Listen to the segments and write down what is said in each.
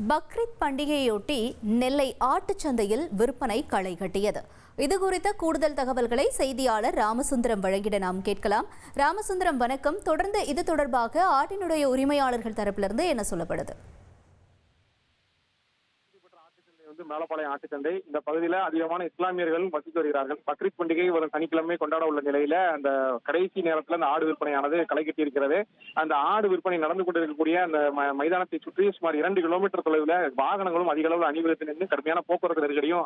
பக்ரீத் பண்டிகையொட்டி நெல்லை ஆட்டுச்சந்தையில் விற்பனை களை கட்டியது. இதுகுறித்த கூடுதல் தகவல்களை செய்தியாளர் ராமசுந்தரம் வழங்கிட நாம் கேட்கலாம். ராமசுந்தரம், வணக்கம். தொடர்ந்து இது தொடர்பாக ஆட்டினுடைய உரிமையாளர்கள் தரப்பிலிருந்து என்ன சொல்லப்படுது? மேலப்பாளையம் ஆட்டுச்சந்தை இந்த பகுதியில அதிகமான இஸ்லாமியர்கள் வசித்து வருகிறார்கள். பக்ரீத் பண்டிகை வரும் சனிக்கிழமை கொண்டாட உள்ள நிலையில அந்த கடைசி நேரத்துல அந்த ஆடு விற்பனையானது களை கட்டி இருக்கிறது. அந்த ஆடு விற்பனை நடந்து கொண்டிருக்கக்கூடிய அந்த மைதானத்தை சுற்றி சுமார் 2 கிலோமீட்டர் தொலைவில் வாகனங்களும் அதிக அளவில் அணிவகுத்து நின்று கடுமையான போக்குவரத்து நெருக்கடியும்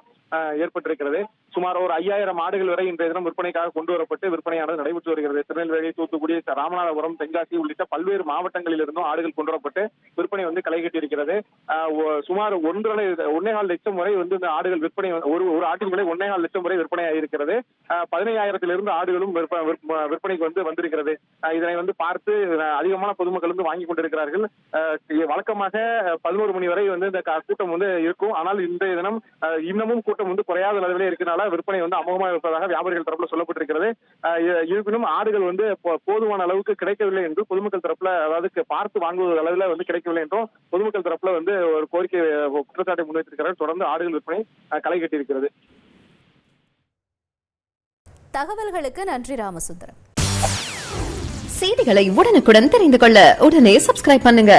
ஏற்பட்டிருக்கிறது. சுமார் ஒரு 5000 ஆடுகள் வரை இன்றைய தினம் விற்பனைக்காக கொண்டு வரப்பட்டு விற்பனையானது நடைபெற்று வருகிறது. திருநெல்வேலி, தூத்துக்குடி, ராமநாதபுரம், தென்காசி உள்ளிட்ட பல்வேறு மாவட்டங்களில் இருந்தும் ஆடுகள் கொண்டு வரப்பட்டு விற்பனை களை கட்டி இருக்கிறது. சுமார் 1.25 லட்சம் வரை இந்த ஆடுகள் விற்பனை, ஒரு ஆட்டின் விலை 1.25 லட்சம் வரை விற்பனை ஆகியிருக்கிறது. 15,000 ஆடுகளும் விற்பனைக்கு வந்திருக்கிறது. இதனை பார்த்து அதிகமான பொதுமக்கள் வாங்கி கொண்டிருக்கிறார்கள். வழக்கமாக 11 மணி வரை இந்த கூட்டம் இருக்கும். ஆனால் இன்றைய தினம் இன்னமும் கூட்டம் குறையாத அளவிலே இருக்கிறனால விற்பனை அமோகமாக இருப்பதாக வியாபாரிகள் தரப்புல சொல்லப்பட்டிருக்கிறது. இருப்பினும் ஆடுகள் போதுமான அளவுக்கு கிடைக்கவில்லை என்று பொதுமக்கள் தரப்புல, அதாவது பார்த்து வாங்குவது அளவில் கிடைக்கவில்லை என்றும் பொதுமக்கள் தரப்புல ஒரு கோரிக்கை குற்றச்சாட்டை முன்வைத்திருக்கிறார். தொடர்ந்து ஆடுகள் விற்பனை களை கட்டியிருக்கிறது. தகவல்களுக்கு நன்றி ராமசுந்தரம். செய்திகளை உடனுக்குடன் தெரிந்து கொள்ள உடனே சப்ஸ்கிரைப் பண்ணுங்க.